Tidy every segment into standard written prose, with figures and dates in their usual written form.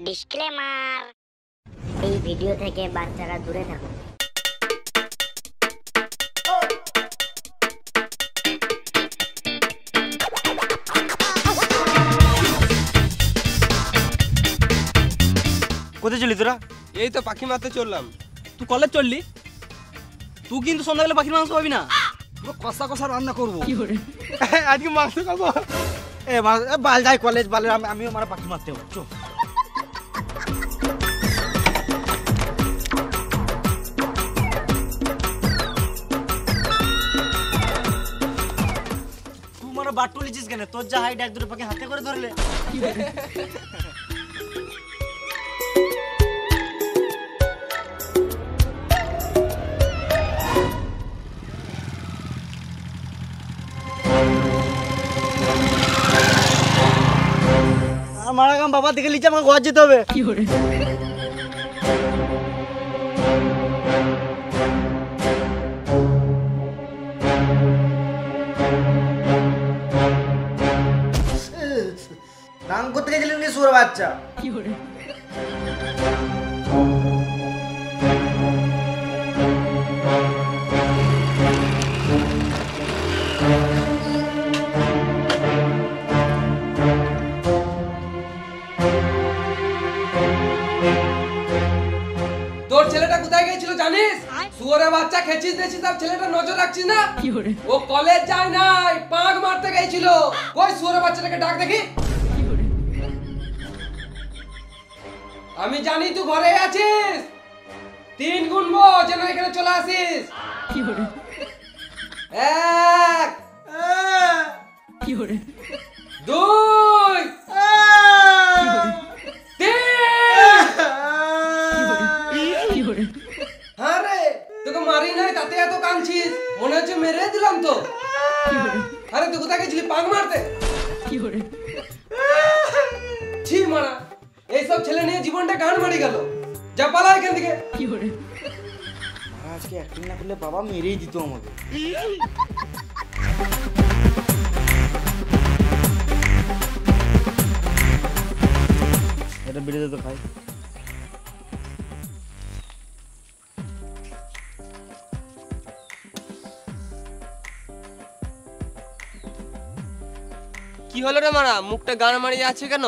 Disclaimer, এই video থেকে বাচ্চারা দূরে থাকুন। কোথায় চলি তোরা? এই তো পাখি মারতে চললাম। তুই কলেজ চললি? তুই কিন্তু সন্ধ্যাবেলা পাখির মাংস পাবি না। কষা কষা রান্না করবো আজকে মাংস খাবো। বাল যাই কলেজ বালের, আমিও মানে পাখি মারতে হবো। চো তুই মানে বাট তুলেছিস কেন? তোর যা হাইট এক দুটো পাখি হাতে করে ধরলে। মারা কাম বাবা দেখে লিচে আমাকে ঘর যেতে হবে। রাং করতে গেছিলেন কি সুর বাচ্চা? তোর ছেলেটা কোথায় গেছিল জানিস? শুয়োরের বাচ্চা খেছিস দেছিস, তার ছেলেটা নজর রাখছিস না? ও কলেজ যায় নাই, পাক মারতে গেছিল। কই শুয়োরের বাচ্চাটাকে ডাক দেখি। আমি জানি তুই ঘরে আছিস। 3 গুনবো যেন এখানে চলে আসিস। 1 2 3 হ্যাঁ রে, তোকে মারি নাই তাতে এত কাঁদছিস, মনে হচ্ছে মেরে দিলাম তো। আরে তুই কোথায় গেছিলি পাক মারতে? ছি মারা, এইসব ছেলে নিয়ে জীবনটা গান মারি গেল। যা পালা এখান থেকে। আজকে অ্যাক্টিং না করলে বাবা মেরেই দিত আমাকে। এটা বেড়ে যেত খাই। কি হলো রে মারা, মুখটা গান মারিয়ে আছে কেন?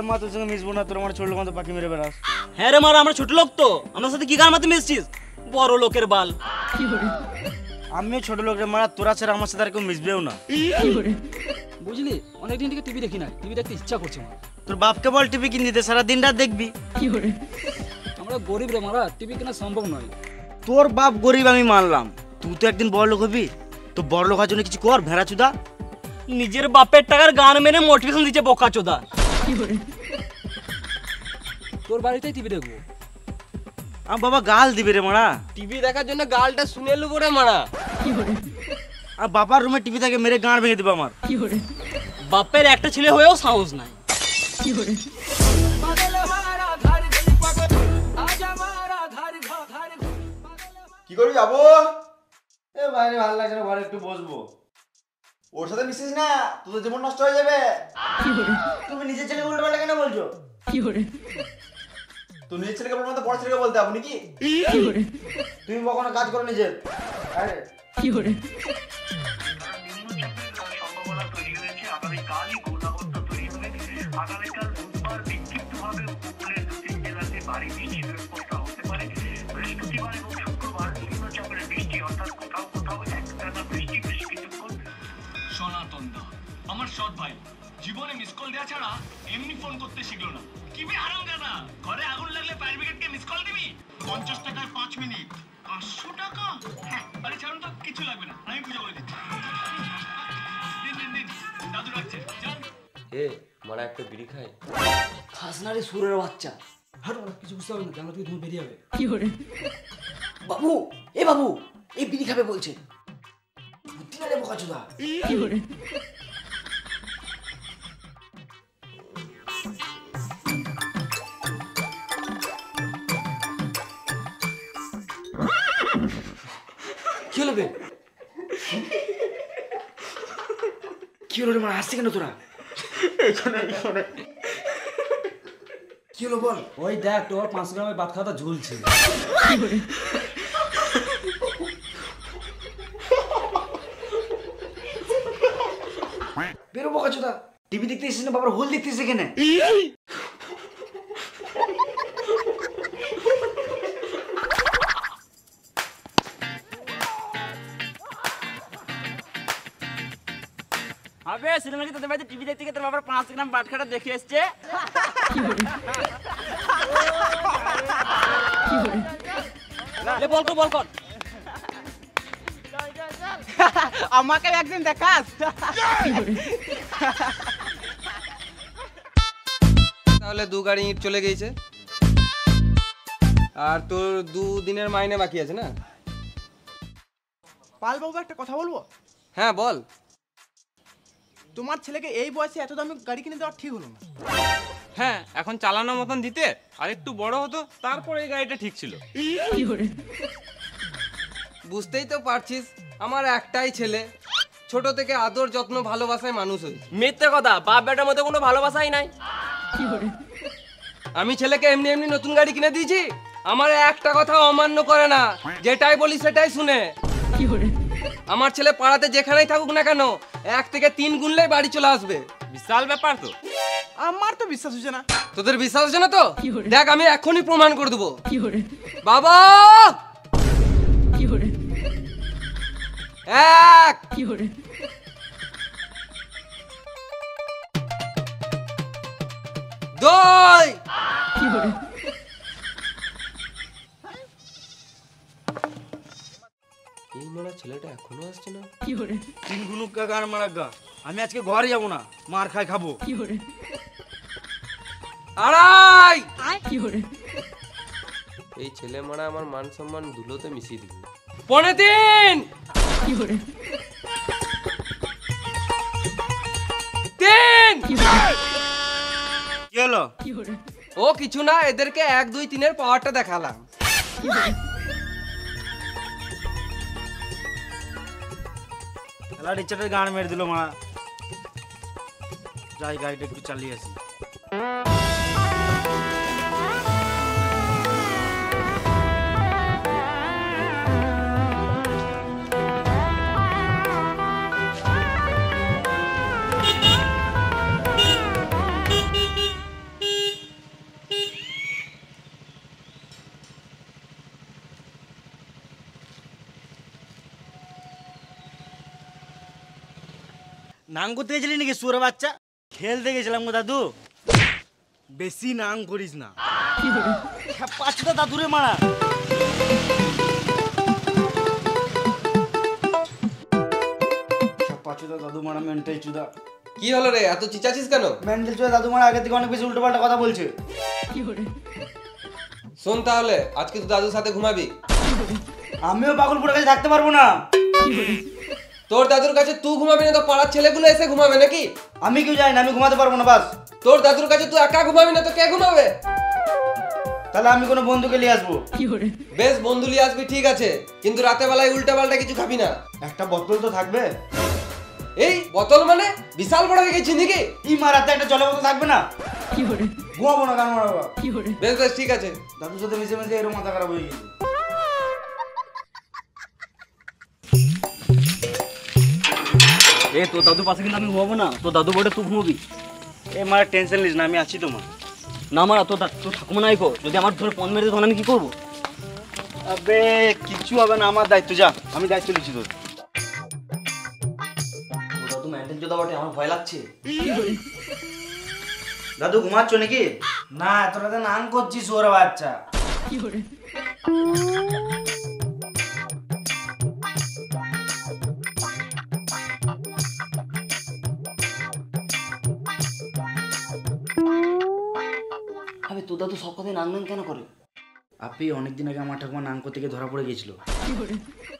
মা তোর সঙ্গে মিশবো না, তোর আমার ছোট লোক মতো পাখি মেরে বেড়াস। হ্যাঁ রে মারা, আমরা ছোট লোক তো, আমার সাথে কি গান মারতে মিশছিস? বড় লোকের বাল। আমিও ছোট লোক রে মারা, তোরা ছাড়া আমার সাথে আর কেউ মিশবেও না। বুঝলি, অনেকদিন থেকে টিভি দেখি না, টিভি দেখতে ইচ্ছা করছে আমার। তোর বাপকে বল টিভি কিনে দিতে, সারা দিন রাত দেখবি। আমরা গরিব রে মারা, টিভি কেনা সম্ভব নয়। তোর বাপ গরিব আমি মানলাম, তুই তো একদিন বড় লোক হবি। তো বড় লোক হওয়ার জন্য কিছু কর, ভেড়া চুদা। নিজের বাপের টাকার গান মেনে মোটিভেশন দিচ্ছে বোকা চোদা। তোর বাড়িতেই টিভি দেখবো। আমার বাবা গাল দিবে রে মারা। টিভি দেখার জন্য গালটা শুনে লুবো রে মারা। আর বাবার রুমে টিভি থাকে, মেরে গাঁড় ভেঙে দিবে আমার। বাপের একটা ছেলে হয়েও সাহস নাই। কি করবি যাবো? এ বাইরে ভালো লাগছে না, ঘরে একটু বসবো। ওর সাথে মিশিস না, তোদের জীবন নষ্ট হয়ে যাবে। তুমি নিজের ছেলে উল্টো পাল্টা কেন বলছো? তুই নিজের ছেলেকে বলবো না তো বড় ছেলেকে বলতে হবে নাকি? তুমি কখনো কাজ করো নিজের? আরে আগামীকাল বুধবার বিক্ষিপ্তভাবে উপকূলের 2-3 জেলাতে ভারী বৃষ্টির ব্যবস্থা হতে পারে। বৃহস্পতিবার এবং শুক্রবার নিম্নচাপের বৃষ্টি, অর্থাৎ কোথাও কোথাও একটানা বৃষ্টি বেশ কিছুক্ষণ। সনাতন দা, আমার সৎ ভাই, জীবনে মিস কল দেওয়া ছাড়া এমনি ফোন করতে শিখলো না। কি বে হারাম দাদা, ঘরে আগুন লাগলে ফায়ার ব্রিগেডকে মিস কল দিবি? 50 টাকায় 5 মিনিট, 500 টাকা? হ্যাঁ, আরে ছাড়ুন তো, কিছু লাগবে না, আমি বুঝে বলে দিচ্ছি। দিন দাদু রাখছে, চল। এ মারা একটা বিড়ি খাই। খাস না রে সুরের বাচ্চা। হাট মারা, কিছু বুঝতে হবে না, জানলা থেকে তুমি বেরিয়ে যাবে। বাবু, এ বাবু, এই বিড়ি খাবে বলছে। বুদ্ধি না রে বোকা চোদা। কি হলো বে? কি হলো রে, মানে হাসছি কেন তোরা? কি হলো বল? ওই দেখ তোর 5 গ্রামের বাদ খাওয়াটা ঝুলছে। বেরো বোকাচোদা, টিভি দেখতে এসেছিস না বাবার হোল দেখতেছিস এখানে? আবে সিনেমা কি তোদের বাড়িতে টিভি দেখতে গিয়ে তোর বাবার 5 গ্রাম বাদ খাওয়াটা দেখে এসছে? লে বল কর। আমাকে একদিন দেখাস। তাহলে 2 গাড়ি ইট চলে গেছে, আর তোর 2 দিনের মাইনে বাকি আছে না? পাল বাবু একটা কথা বলবো? হ্যাঁ বল। তোমার ছেলেকে এই বয়সে এত দামি গাড়ি কিনে দেওয়া ঠিক হলো না। হ্যাঁ, এখন চালানোর মতন দিতে আর একটু বড় হতো, তারপরে এই গাড়িটা ঠিক ছিল। বুঝতেই তো পারছিস, আমার একটাই ছেলে, ছোট থেকে আদর যত্ন ভালোবাসায় মানুষ হয়েছে। মিথ্যে কথা, বাপ বেটার মধ্যে কোনো ভালোবাসাই নাই। আমি ছেলেকে এমনি এমনি নতুন গাড়ি কিনে দিয়েছি? আমার একটা কথা অমান্য করে না, যেটাই বলি সেটাই শুনে। আমার ছেলে পাড়াতে যেখানেই থাকুক না কেন 1 থেকে 3 গুনলেই বাড়ি চলে আসবে। বিশাল ব্যাপার তো। আমার তো বিশ্বাস হচ্ছে না। তোদের বিশ্বাস হচ্ছে না তো? দেখ আমি এখনই প্রমাণ করে দেবো। বাবা 1 2 এই মারা ছেলেটা এখনো আসছে না। তিন গুনুকা গান মারাগা, আমি আজকে ঘরে যাবো না, মার খাবো। 2.5 এই ছেলে মারা আমার মান সম্মান ধুলোতে মিশিয়ে দিবে। 3.5 3 কি হলো? ও কিছু না, এদেরকে 1 2 3 এর পাওয়ারটা দেখালাম। রিচার্জের গান মেরে দিল মা। যাই গাড়িটা একটু চালিয়ে আসি। নাং করতে গেছিলি নাকি সুরে বাচ্চা? খেলতে গেছিলাম গো দাদু। বেশি নাং করিস না, পাঁচটা দাদুরে মারা। পাঁচটা দাদু মারা মেন্টাল চুদা। কি হলো রে, এত চিচাছিস কেন? মেন্টাল চুদা দাদু মারা আগে থেকে অনেক বেশি উল্টোপাল্টা কথা বলছে। শোন তাহলে, আজকে তো দাদুর সাথে ঘুমাবি। আমিও পাগলপুরের কাছে থাকতে পারবো না। তোর দাদুর কাছে তুই ঘুমাবি না তো পাড়ার ছেলেগুলো এসে ঘুমাবে নাকি? আমি কেউ জানি না, আমি ঘুমাতে পারবো না বাস। তোর দাদুর কাছে তুই একা ঘুমাবি না তো কে ঘুমাবে? তাহলে আমি কোনো বন্ধুকে নিয়ে আসবো। বেশ, বন্ধু নিয়ে আসবি ঠিক আছে, কিন্তু রাতে বেলায় উল্টা পাল্টা কিছু খাবি না। একটা বোতল তো থাকবে। এই বোতল মানে বিশাল বড় হয়ে গেছি নাকি? ই মারাতে একটা জলের বোতল থাকবে না? ঘুমাবো না, গান মারাবো। বেশ বেশ ঠিক আছে। দাদুর সাথে মিশে মিশে এরকম মাথা খারাপ হয়ে গেছে। এ তোর দাদু পাশে কিন্তু আমি ঘুমাবো না, তোর দাদু বটে তুই ঘুমাবি। এ মারা টেনশন নিস না, আমি আছি তো মা। না মারা তোর ঠাকুমা নাই কো, যদি আমার ধরে ফোন মেরে দিত তখন আমি কি করবো? আবে কিচ্ছু হবে না, আমার দায়িত্ব। যা, আমি দায়িত্ব নিচ্ছি তোর। দাদু মেন্টাল চোদা বটে, আমার ভয় লাগছে। দাদু ঘুমাচ্ছ নাকি? না, তোরা তো নান করছিস ওর বাচ্চা। আবে তোর দাদু সব কথায় নাং নাং কেন করে? আপনি অনেকদিন আগে আমার ঠাকুমা নাং করতে গিয়ে ধরা পড়ে গেছিল।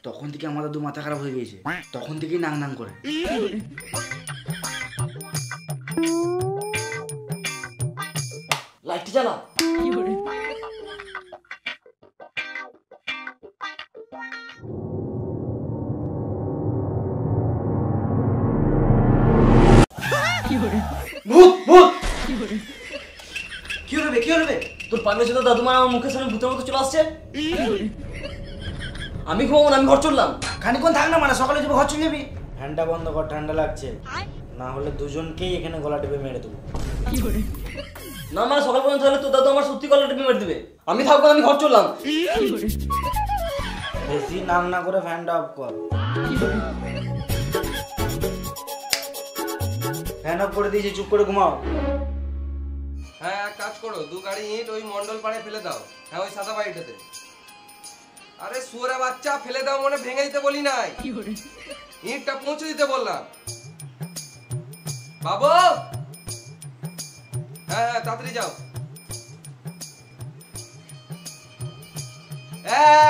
তখন থেকে আমার দাদু মাথা খারাপ হয়ে গেছে, তখন থেকেই নাং নাং করে। লাইটটা জ্বালা। ভূত ভূত! কি হলো হলো কি হলো? তোর পাঙ্গে যদি দাদু মা আমার মুখের সামনে ভূতের মতো চলে আসছে। আমি ঘুমাবো না, আমি ঘর চললাম। খানিকক্ষণ থাক না, মানে সকালে যাবো, ঘর চলে যাবি। ফ্যানটা বন্ধ কর, ঠান্ডা লাগছে। না হলে দুজনকেই এখানে গলা টিপে মেরে দেবো। না মানে সকাল পর্যন্ত হলে তো দাদু আমার সত্যি কলার টিপে মেরে দেবে। আমি থাকবো না, আমি ঘর চললাম। বেশি নাম না করে ফ্যানটা অফ কর। ফ্যান অফ করে দিয়েছি, চুপ করে ঘুমাও। হ্যাঁ এক কাজ করো, 2 গাড়ি ইট ওই মন্ডল পাড়ে ফেলে দাও। হ্যাঁ ওই সাদা বাড়িটাতে। আরে শুয়োরের বাচ্চা, ফেলে দাও মানে ভেঙে দিতে বলি নাই, ইটটা পৌঁছে দিতে বললাম। বাবু হ্যাঁ হ্যাঁ তাড়াতাড়ি যাও।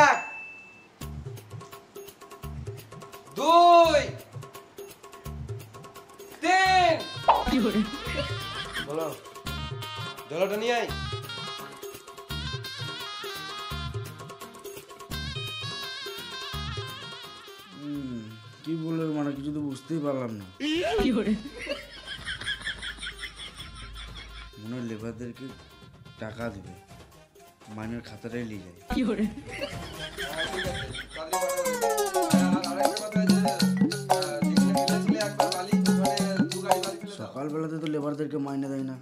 1 2 3 বলো। জলটা নিয়ে আয়। কি বললো মানে কিছু তো বুঝতেই পারলাম না। মনে হয় লেবারদেরকে টাকা দেবে, মাইনের খাতাটাই নিয়ে যায়। সকালবেলাতে তো লেবারদেরকে মাইনে দেয় না,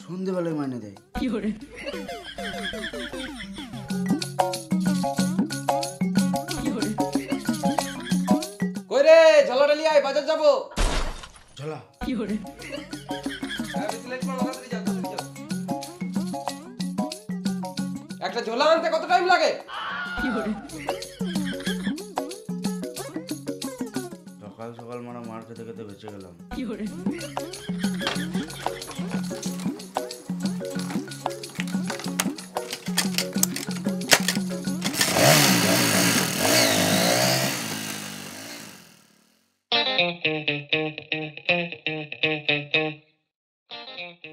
সন্ধেবেলায় মাইনে দেয়। কই রে, ঝোলাটা নিয়ে আয়, বাজার যাবো। ঝোলা হ্যাঁ, বেশি লেট করো না, তাড়াতাড়ি যাও, তাড়াতাড়ি যাও। একটা ঝোলা আনতে কত টাইম লাগে? সকাল সকাল মানে মার খেতে খেতে বেঁচে গেলাম।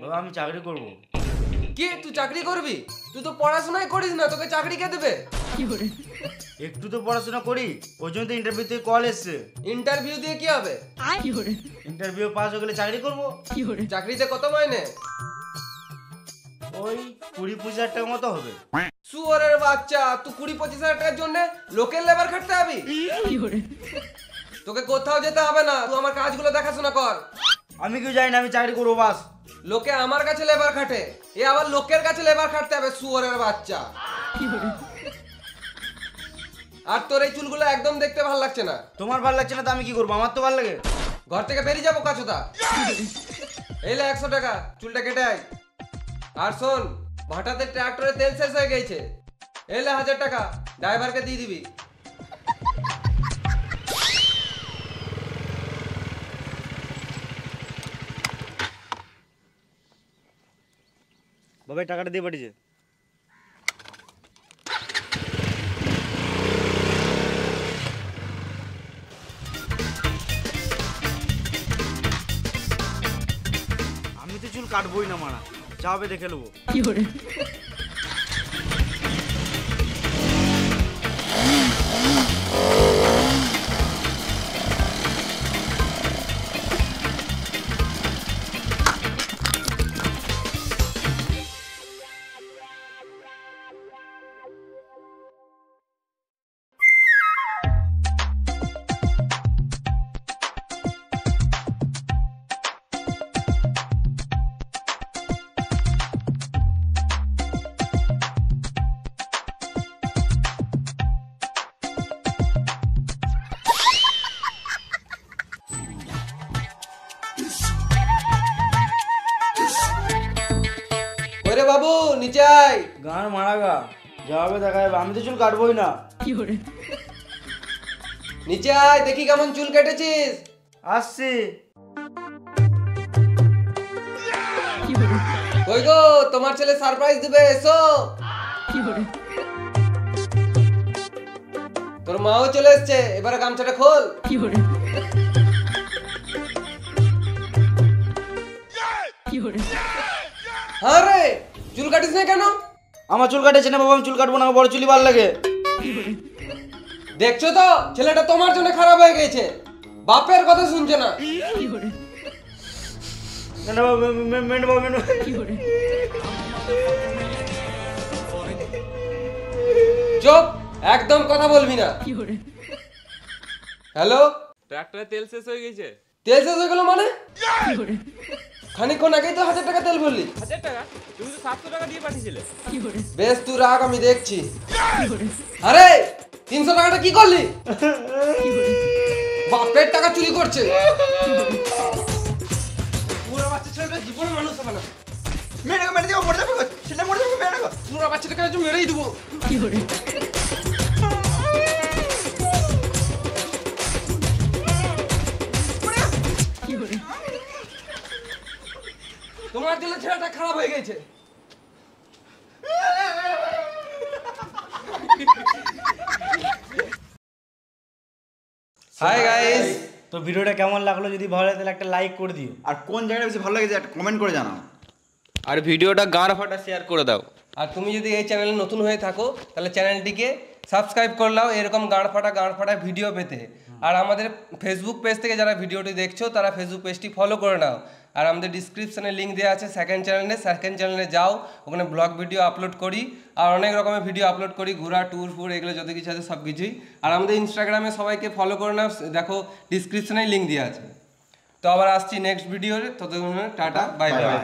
বাবা আমি চাকরি করব। কি তুই চাকরি করবি? তুই তো পড়াশোনাই করিস না, তোকে চাকরি কে দেবে? একটু তো পড়াশোনা করি, ওই জন্য তো ইন্টারভিউ থেকে কল এসছে। ইন্টারভিউ দিয়ে কি হবে? ইন্টারভিউ পাস হয়ে গেলে চাকরি করব। চাকরিতে কত মাইনে? ওই 20-25 টাকা মতো হবে। শুয়োরের বাচ্চা, তুই 20-25 হাজার টাকার জন্য লোকের লেবার খাটতে হবি? তোকে কোথাও যেতে হবে না, তুই আমার কাজগুলো দেখাশোনা কর। আমি কেউ জানি না, আমি চাকরি করবো বাস। লোকে আমার কাছে লেবার খাটে, এ আবার লোকের কাছে লেবার খাটতে হবে, শুয়োরের বাচ্চা। আর তোর এই চুলগুলো একদম দেখতে ভালো লাগছে না। তোমার ভালো লাগছে না তো আমি কি করবো, আমার তো ভালো লাগে। ঘর থেকে বেরিয়ে যাবো কাছুদা। এলে 100 টাকা, চুলটা কেটে আয়। আর শোন, ভাটাতে ট্রাক্টরে তেল শেষ হয়ে গেছে, এলে 1000 টাকা ড্রাইভারকে দিয়ে দিবি। বাবা টাকাটা দিয়ে পাঠিয়েছে। আমি তো চুল কাটবোই না মারা, যা হবে দেখে নেবো। ওরে বাবু নিচে আয়। গান মারা গা, যা হবে দেখা যাবে, আমি তো চুল কাটবোই না। নিচে আয়, দেখি কেমন চুল কেটেছিস। আসছি। কই গো, তোমার ছেলে সারপ্রাইজ দিবে, এসো। তোর মাও চলে এসছে, এবারে গামছাটা খোল। আরে চুল কাটিস না কেন? আমার চুল কাটেছে না বাবা, আমি চুল কাটবো না, আমার বড় চুলই ভালো লাগে। দেখছো তো ছেলেটা তোমার জন্য খারাপ হয়ে গেছে, বাপের কথা শুনছে না। না না মেন বাবু মেন চুপ, একদম কথা বলবি না। হ্যালো, ট্রাক্টরে তেল শেষ হয়ে গেছে। তেল শেষ হয়ে গেল মানে? খানিকক্ষণ আগেই তো 1000 টাকা তেল ভরলি। 1000 টাকা? তুমি তো 700 টাকা দিয়ে পাঠিয়েছিলে। বেশ, তুই রাখ, আমি দেখছি। আরে 300 টাকাটা কি করলি? বাপের টাকা চুরি করছে। পুরো বাচ্চা ছেলেটা জীবনে মানুষ হবে না। মেরে দিও, মরে যাবে, ছেলে মরে যাবে, মেরে দাও। পুরো বাচ্চাটাকে আজ মেরেই দেবো। তোমার জন্য ছেলেটা খারাপ হয়ে গেছে। হাই গাইস, তো ভিডিওটা কেমন লাগলো? যদি ভালো লাগে তাহলে একটা লাইক করে দিও। আর কোন জায়গাটা বেশি ভালো লেগেছে একটা কমেন্ট করে জানাও। আর ভিডিওটা গাঁড় ফাটা শেয়ার করে দাও। আর তুমি যদি এই চ্যানেলে নতুন হয়ে থাকো তাহলে চ্যানেলটিকে সাবস্ক্রাইব করে নাও এরকম গাঁড় ফাটা ভিডিও পেতে। আর আমাদের ফেসবুক পেজ থেকে যারা ভিডিওটি দেখছো তারা ফেসবুক পেজটি ফলো করে নাও। আর আমাদের ডিসক্রিপশনে লিঙ্ক দেওয়া আছে সেকেন্ড চ্যানেলে যাও, ওখানে ব্লগ ভিডিও আপলোড করি আর অনেক রকমের ভিডিও আপলোড করি, ঘোরা ট্যুর ফুর এগুলো যত কিছু আছে সব কিছুই। আর আমাদের ইনস্টাগ্রামে সবাইকে ফলো করে নাও, দেখো ডিসক্রিপশনেই লিঙ্ক দেওয়া আছে। তো আবার আসছি নেক্সট ভিডিওতে, ততক্ষণ টাটা, বাই বাই।